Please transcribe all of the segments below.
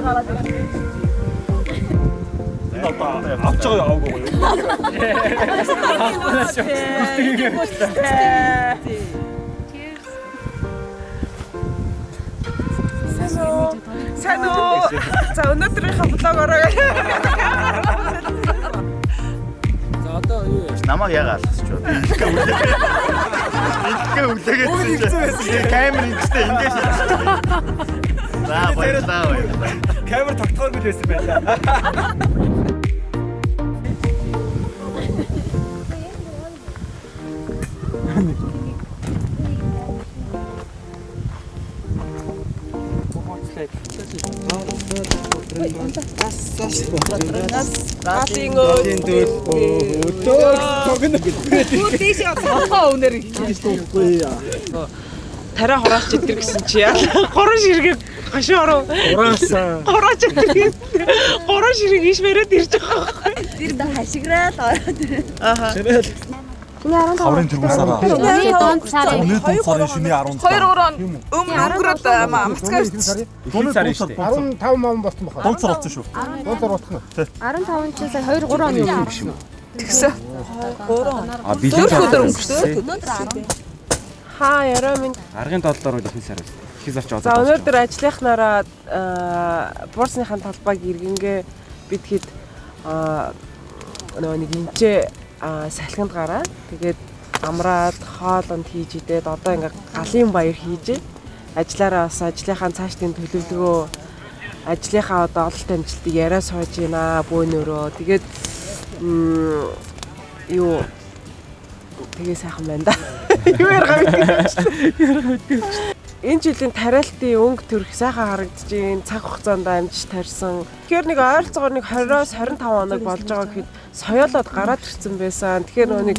гараад ирсэн. авч байгаа аваагүй юу? Сайн уу? За өнөөдрийнхээ влогороо. За одоо юу вэ? Намайг яагаад алгасч байна? Ингээ үлээгээд камер ингэжтэй ингэж. За баярлалаа. Камер тогтохоогүй байсан байлаа. Тарай хураач идэр гэсэн чи яа. Горон ширгээ хашаа ороо. Ураасаа. Хураач идэр. Горон ширгээ иш мөрөд ирж байгаа байхгүй. Тэр дэ хашиграад ороод. Ааха. Хаврын тэргүүсараа. Донд сарын Өнөөдөр сарын шөнийн 15. 2-3 өмнө өнгөрөөд амцгаач. Дунд сарын шүү дээ. 15 ман болсон баха. Дунд сар болсон шүү. Дунд сар болох нь. 15 ч сая 2 3 оны өмнө биш үү? Тэгсэн. 3. А бэлэн өдөр өнгөрсөн. Хаа яраа минь. аргын доллар бол ихний сар байсан. Ихний сар ч одоо. За өнөөдөр ажлынхнаараа буурсныхаа талбайг иргэнгээ бид хэд нөгөө нэг энчээ салхинд гараа. Тэгээд амраад хоолонд хийж идээд одоо ингээ галын баяр хийж ажлаараа бас ажлынхаа цаашдын төлөвлөгөө ажлынхаа одоо ололт амжилтыг яриа сууж байна бөөнөрөө. Тэгээд юу тэгээ сайхан байна да. Юу яргаа мэдээ. Энэ жилийн тариалтын өнгө төрх сайхан харагдаж байна. Цаг хугацаанд амжиж тарьсан. Тэгэхээр нэг ойролцоогоор нэг 20-оос 25 хоног болж байгаа гэхэд соёолоод гараад ирсэн байсан. Тэгэхээр нэг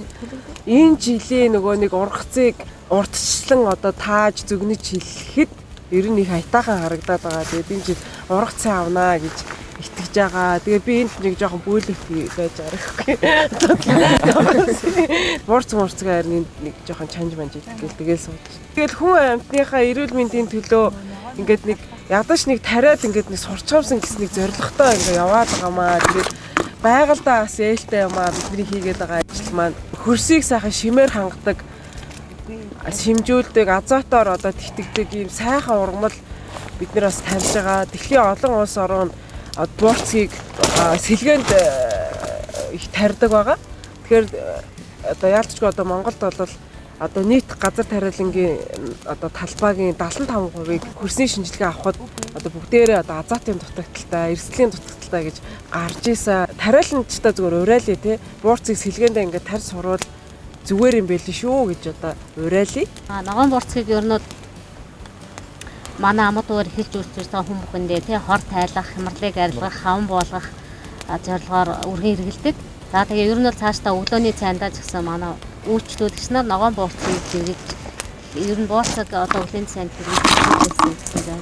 энэ жилийн нөгөө нэг ургацыг урдчлан одоо тааж зүгнэж хэлэхэд ер нь их хайтаахан харагдаад байгаа. Тэгээд энэ жил ургац авнаа гэж итгэж байгаа. Тэгээ би энд нэг жоохон бүүлэгтэй байж арахгүй. Мурцгаа харин нэг жоохон чанж манж идэх тэгэл сууж. Тэгэл хүн амьтныхаа эрүүл мэндийн төлөө ингээд нэг ядаж нэг тариад ингээд нэг сурчаамсан гэсэн нэг зоригтой ингээд яваад байгаамаа. Тэгээд байгальдаа бас ээлтэй юмаа бидний хийгээд байгаа ажил маань хөрсийг сайхан шимээр хангадаг, шимжүүлдэг, азотоор одоо тэтгдэг ийм сайхан ургамал бид нар бас тавьж байгаа. Дэлхийн олон улс орн буурцгийг сэлгээнд их тарьдаг байгаа. Тэгэхээр одоо яалтчгүй одоо Монголд бол одоо нийт газар тариалангийн одоо талбайгийн 75%-ийг хөрсний шинжилгээ авахд одоо бүгдээрээ одоо азотын дутагдaltaй, эрсдлийн дутагдaltaй гэж гарч ийсэн. Тариаланчтай зүгээр урайлээ те. Буурцыг сэлгээндээ ингээд тарь сурвал зүгээр юм байл шүү гэж одоо урайлээ. Ногоон буурцгийг ер нь манай амд уур эхэлж үүсэж байгаа хүн бүхэндээ тий хор тайлах, хямралыг арилгах, хаван буулгах зорилгоор үргэлж хэрэгэлдэг. За тэгээ ер нь бол цаашдаа өглөөний цайндаа ч гэсэн манай үйлчлүүд гиснээр ногоон буурцгийг хэрэгж ер нь буурцаг одоо өглөөний цайнд хэрэгжүүлсэн.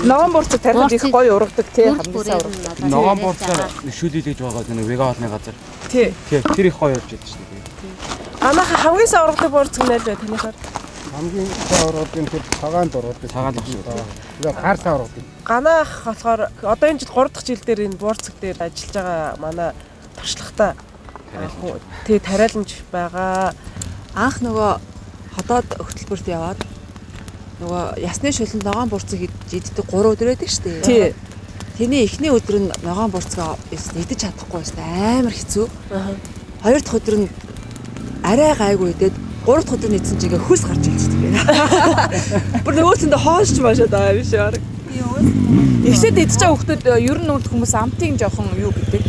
Ногоон буурцаг тарихад их гоё ургадаг тий хамсаа ургадаг. Ногоон буурцаар нөхшүүлүүлж байгаа нэг вега хоолны газар. Тий. Тэр их гоё явж байдаг шүү дээ. Анааха хамгийн сайн ургадаг буурцаг нь аль вэ танихаар? Хамгийн сайн ургадын тэр цагаанд ургадаг. Цагаанд шүү. Тэгээ хар сайн ургадаг. Ганаах болохоор одоо энэ жил 3 дахь жил дээр энэ буурцаг дээр ажиллаж байгаа манай туршлагатай тий тариаланч байгаа. Анх нөгөө ходоод хөтөлбөрт яваад нөгөө ясны шулан ногоон буурцаг иддэг 3 өдөр байдаг шүү дээ. Тий. Тэний эхний өдөр нь ногоон буурцгаа идэж чадахгүй байсан амар хэцүү. Хоёр дахь өдөр нь арай гайгүй идээд 3 дахь өдөр нийцсэн чинь ингээ хөлс гарч ирчихсэн байна. Бүр нөгөөсөндөө хоолч маашаад байгаа юм шиг баг. Ихсэд идэж байгаа хүмүүс ер нь хүмүүс амтын жоохон юу гэдэг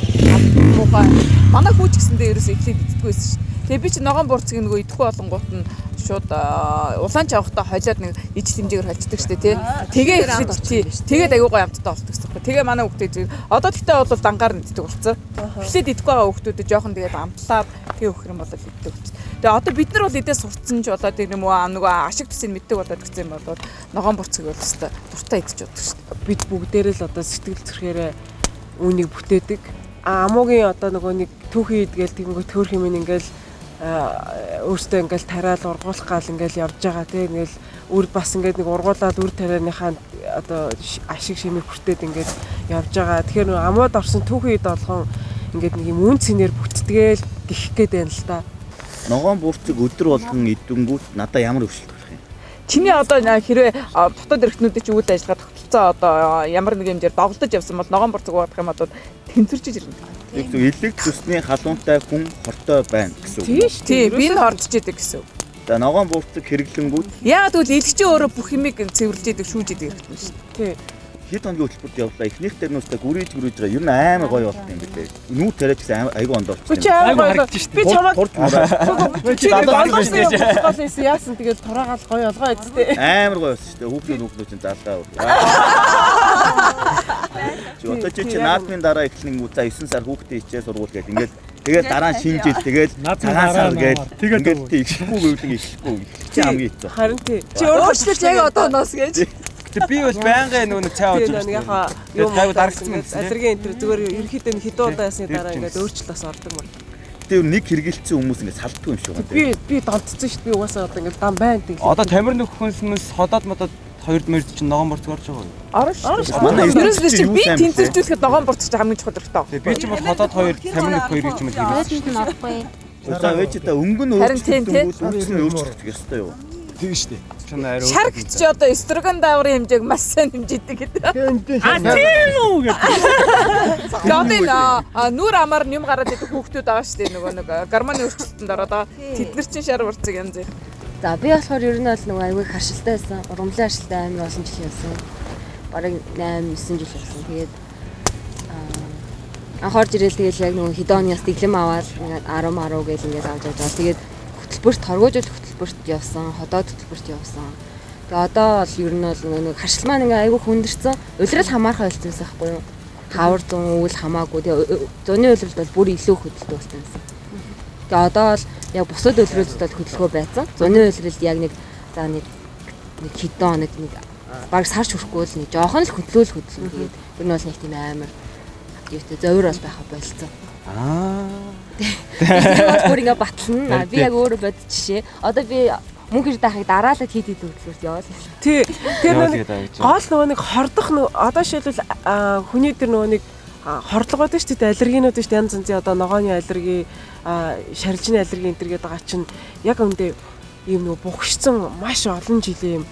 муухай. Манай хүүч гэсэндээ ерөөсөө ихлэд иддэггүй байсан шүү. Тэгээ би чи ногоон буурцыг нөгөө идэхгүй болонгууд нь шууд улаан чавхтаа холиод нэг ижил хэмжээгээр холцдог шүү дээ тий. Тэгээ ихлэд тий. Тэгээд аягүй гоё амттай болдог гэсэн. Тэгээ манай хүүхдээ одоо тэгтээ бол дангаар нь иддэг болсон. Ихлэд идэхгүй байгаа хүүхдүүдэд жоохон тэгээд амтлаад тэгээ өгөх юм бол иддэг болчих. Тэгээ одоо бид нар бол идээ сурцсан ч болоод тийм үү нөгөө ашиг тусыг мэддэг болоод гэсэн юм бол ногоон буурцыг бол өстой дуртай идэж боддог шүү дээ. Бид бүгдээрээ л одоо сэтгэл зүрхээрээ үүнийг бүтээдэг. Амуугийн одоо нөгөө нэг түүхий идгээл тиймгүй төөрх юм ингээл өөртөө ингээл тариал ургуулах гал ингээл явж байгаа тийм ингээл үр бас ингээд нэг ургуулад үр тарианыхаа одоо ашиг шимийг хүртээд ингээд явж байгаа. Тэгэхээр нөгөө амууд орсон түүхийн үед болгон ингээд нэг юм үн цэнээр бүтдгээл гих гээд байна л да. Ногоон бүрцэг өдөр болгон идэнгүүт надаа ямар өвчлөлт гарах юм? Чиний одоо хэрвээ дотоод эрхтнүүдийн чинь үйл ажиллагаа тогтолцоо одоо ямар нэг хэмжээр доголдож явсан бол ногоон борцог уудах юм одоо тэнцвэрчиж ирнэ. Тэг зүг элэг зүсний халуунтай хүн хортой байна гэсэн үг. Тийм шүү. Тийм би н хордож идэг гэсэн үг. За ногоон бүрцэг хэрэглэнгүүт Яагаад гэвэл элэгчийн өөрөө бүх юмыг цэвэрлж идэг шүүж идэг хэрэгтэй шүү дээ. Тийм. хэд хоногийн хөтөлбөрт явлаа. Эхнийх дээр нүстэ гүрийж байгаа. Ер нь амар гоё болт юм билээ. Нүү тариач гэсэн айгүй ондоо болчихсон. Чи амар гоё. Би чамд чи Дандаа болгосон яасан тэгэл тураагаал гоё олгоо эцтэй. Амар гоё болсон шүү дээ. Хүүхдүүд чинь заалгаа. Чи одоо чи наадмын дараа эхлэнгүү за 9 сар хүүхдээ хичээл сургууль гээд ингээд тэгээд дараа нь шинэ жил тэгээд цагаан сар гээд тэгээд ихшгүй гэвлэн ихшгүй. Чи хамгийн хэцүү. Харин тий. Чи өөрөө Өөрчлөлт яг одоо ноос гэж. Тэг би бол байнгын нөгөө цай ууж нэг яхаа юм дарагдсан юм. алерген энэ төр зүгээр ерөөхдөө хэдэн удаа ясны дараа ингээд өөрчлөлтөөс ордог мөр. Тэр нэг хэрэгэлцсэн хүмүүс ингээд салдгүй юм шиг байна. Би донтцсон шүү дээ. Би угаасаа одоо ингээд дан байна гэдэг. Одоо тамир нөхөхөөс ходоод модод 2 чинь ногоон борцог орж байгаа юу? Орно шүү. Манай Ерөөсөө чи би тэнцвэржүүлэхэд ногоон борцож хамгийн чухал хэрэгтэй. Би ч юм бол ходоод 2 тамир нөх 2 юм хийсэн. Өөд нь орохгүй. За вэж та өнгөн өөрчлөлтөнд өөрчлөлт ёстой юу? Тийм шүү дээ. Чанаа арай. Шар гэж одоо эстрогон дааврын хэмжээг маш сайн хэмжийдэг гэдэг. Тийм үү гэдэг. Одоо нүур амар юм гараад идэх хүүхдүүд байгаа шүү дээ нөгөө нэг гормоны өөрчлөлтөнд ороод тэд нар чинь шар урцэг янз бүр. За би болохоор ер нь бол нөгөө аягүй харшилтай байсан. Урамлын харшилтай амар олон жил явсан. Бараг 8 9 жил явсан. Тэгээд анхаарч ирэл тэгэл яг нөгөө хидоноос дэглэм аваад ингээд 10 гээл ингээд авч явж байгаа. Тэгээд хөтөлбөрт торгуужууд хөтөлбөрт явсан, ходоод хөтөлбөрт явсан. Тэгээ одоо бол ер нь бол нэг харшил маань ингээ айгүй хүндэрсэн. Улирал хамаархаа болсон байсан байхгүй юу? Хавар зүүн үйл хамаагүй. Тэгээ зуны улиралд бол бүр илүү хөдөлтөө болсон байсан. Тэгээ одоо бол яг бусад улиралд бол хөдөлгөө байсан. Зуны улиралд яг нэг за нэг хидон нэг баг сарч хүрэхгүй л нэг жоохон л хөдлөөл хөдлөн. Тэгээд ер нь бол нэг тийм амар активтэй зовир бол байха болцсон. Тэр ингээ батлна. Би яг өөрөө бод жишээ. Одоо би мөнхөр дахыг дараалал хийд хөдөлгөөрт яваад. Тий. Тэр гол нөгөө нэг хордох одоо шилбэл хүний тэр нөгөө нэг хордлого байдаг шүү дээ. Аллергинууд шүү дээ. Янз янзын одоо ногооны аллерги, шарилжны аллерги энэ төр гэдэг байгаа чинь яг өндөө ийм нөгөө бухшсан маш олон жилийн юм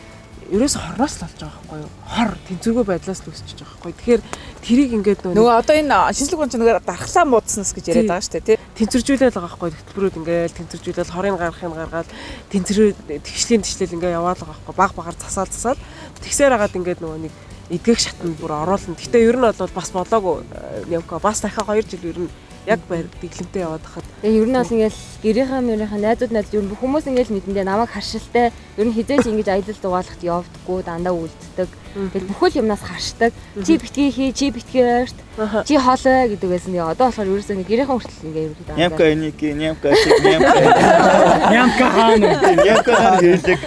ерөөс хорноос л болж байгаа байхгүй юу? Хор тэнцвэргүй байдлаас л үүсчихэж байгаа байхгүй. Тэгэхээр тэрийг ингээд нөгөө одоо энэ шинжлэх ухааны нөгөө дархлаа муудснаас гэж яриад байгаа шүү дээ тий. Тэнцвэржүүлээд байгаа байхгүй. Хөтөлбөрүүд ингээд тэнцвэржүүлээд хорыг гаргахыг гаргаад тэгшлийн тишлэл ингээд яваал байгаа байхгүй. Баг багаар засаал тэгсээр хагаад ингээд нөгөө нэг эдгэх шатнд бүр оруулна. Гэтэ ер нь бол бас болоогүй явка бас дахиад 2 жил ер нь яг дэглэмтэй яваад хахад. Тэгээ ер нь бол ингээл гэрийнхаа найзууд ер нь бүх хүмүүс ингээл мэдэндээ намайг харшилтай ер нь хизээч ингэж аялал дугаалахт явдаггүй дандаа үлддэг. Тэгэл бүхэл юмнаас харшдаг. Чи битгий хий, чи битгий ойрт, чи хоолой гэдэг байсан. Тэгээ одоо болохоор ерөөсөө нэг гэрийнхаа хүртэл ингээ ер нь даа. Нямка эники, нямка хаана хэлдэг.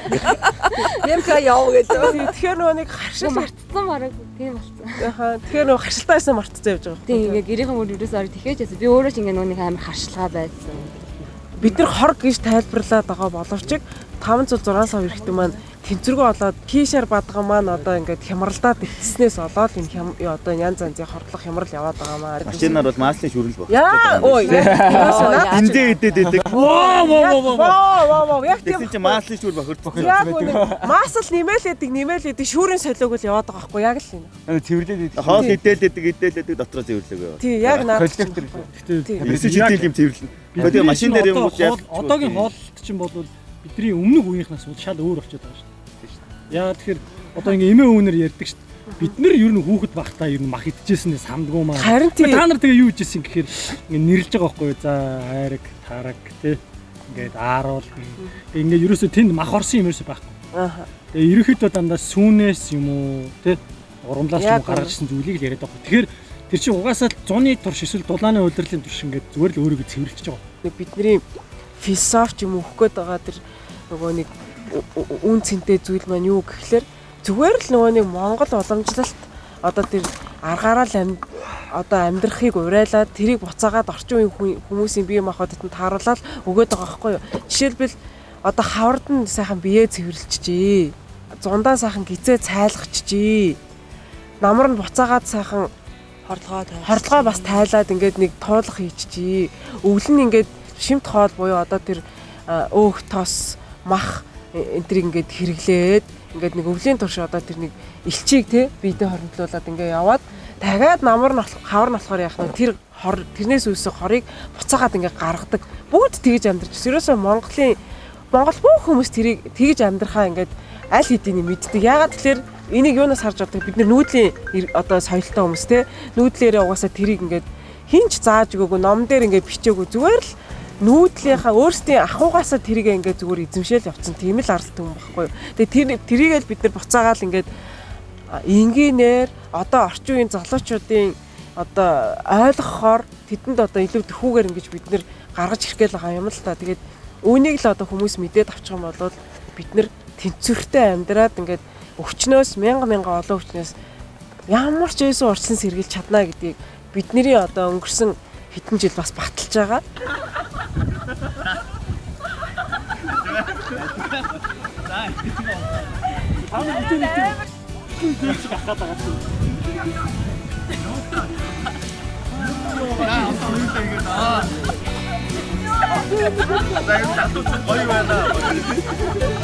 Нямка яв гэдэг. Тэгэхээр нөгөө нэг харшил мартсан бараг тийм болсон. Тэгэхээр нөгөө харшилтаасаа мартцсан явж байгаа. Тийм ингээ гэрийнхаа мөр ерөөсөө орой тэхэж байсан. Би өөрөө ч ингээ нөгөө нэг амар харшилгаа байсан. Бид нар хор гэж тайлбарлаад байгаа боловч 506 сая хэрэгтэй маань тэнцвэргүй болоод кишэр бадган маань одоо ингээд хямралдаад итснээс болоод энэ одоо янз янзын хордлох хямрал яваад байгаа маа. Машинаар бол маслын шүрэл баг. Яа ой. Эндээ идэдэг. Воо. Яг тийм. Тэгсэн чинь маслын шүр бохирдсон. Яг үнэ. Масл нэмэлээдэг шүүрийн солиог л яваад байгаа байхгүй яг л энэ. Цэвэрлээд идэв. Хоол идэлээдэг дотроо цэвэрлэгээ. Тий, яг наад. Эсвэл жидэл юм цэвэрлэн. Тэгээд машин дээр юм уу яг одоогийн хооллолт чинь бол бидний өмнөх үеийнхнаас шал өөр болчиход байгаа шүү дээ. Яа тэгэхээр одоо ингээ эмээ өвнөр ярьдаг шүү дээ. Бид нар ер нь хүүхэд багтаа ер нь мах идчихсэн самдгүй маа. Харин тий. Та нар тэгээ юу хийжсэн гэхээр ингээ нэрлж байгаа байхгүй юу? За хайраг, тараг тий. Ингээд ааруул. Ингээ ерөөсөө тэнд мах орсон юм ерөөсөө байхгүй. Тэгээ ерөөхдөө дандаа сүүнээс юм уу тий. Урамлаас юм гаргажсэн зүйлийг л яриад байгаа. Тэгэхээр тэр чинь угаасаа зуны турш эсвэл дулааны удирлын турш ингээд зүгээр л өөрийгөө цэвэрлэж байгаа. Бидний философи юм өөх гээд байгаа тэр нөгөө нэг үн цэнтэй зүйл маань юу гэхлээр зүгээр л нөгөө нэг Монгол уламжлалт одоо тэр аргаараа л одоо амьдрахыг урайлаад тэрийг буцаагаад орчин үеийн хүмүүсийн бие махбодод тааруулаад өгөөд байгаа байхгүй юу. Жишээлбэл одоо хавард нь сайхан биеэ цэвэрлчихжээ. зундаа сайхан гизээ цайлгачжээ. Намар нь буцаагаад сайхан хордлогоо бас тайлаад ингээд нэг туулах хийчихжээ. Өвөл нь ингээд шимт хоол буюу одоо тэр өөх тос мах энтрийг ингээд хэрэглээд ингээд нэг өвлийн турш одоо тэр нэг элчийг те биедээ хоримтлуулад ингээд яваад дахиад намар нь хавар нь болохоор яах вэ? Тэр тэрнээс үүсэх хорыг буцаагаад ингээд гаргадаг. Бүгд тэгж амьдарч. Ерөөсөө Монгол бүх хүмүүс тэрийг тэгж амьдрахаа ингээд аль хэдийн мэддэг. Яагаад тэгэхээр энийг юунаас харж байгаа бид нар нүүдлийн одоо соёлтой хүмүүс те нүүдлээрээ угаасаа тэрийг ингээд хинч зааж өгөөгүй ном дээр ингээд бичээгүй зүгээр л нүүдлийнхаа өөрсдийн ахуйгаасаа тэрийг ингээд зүгээр эзэмшээл явцсан тийм л ард түмэн байхгүй юу. Тэгээ тэрийгээл бид нар буцаагаал ингээд энгийнээр одоо орчин үеийн залуучуудын одоо ойлгохоор тэдэнд одоо илүү төхүүгээр ингэж бид нар гаргаж ирэх гээл байгаа юм л та. Тэгээд үүнийг л одоо хүмүүс мэдээд авчих юм бол бид нар тэнцвэртэй амьдраад ингээд өвчнөөс мянга олон өвчнөөс ямар ч байсан урьдчилан сэргийлж чадна гэдгийг бидний одоо өнгөрсөн хэдэн жил бас баталж байгаа. 나 이거 다 또 거의 와나.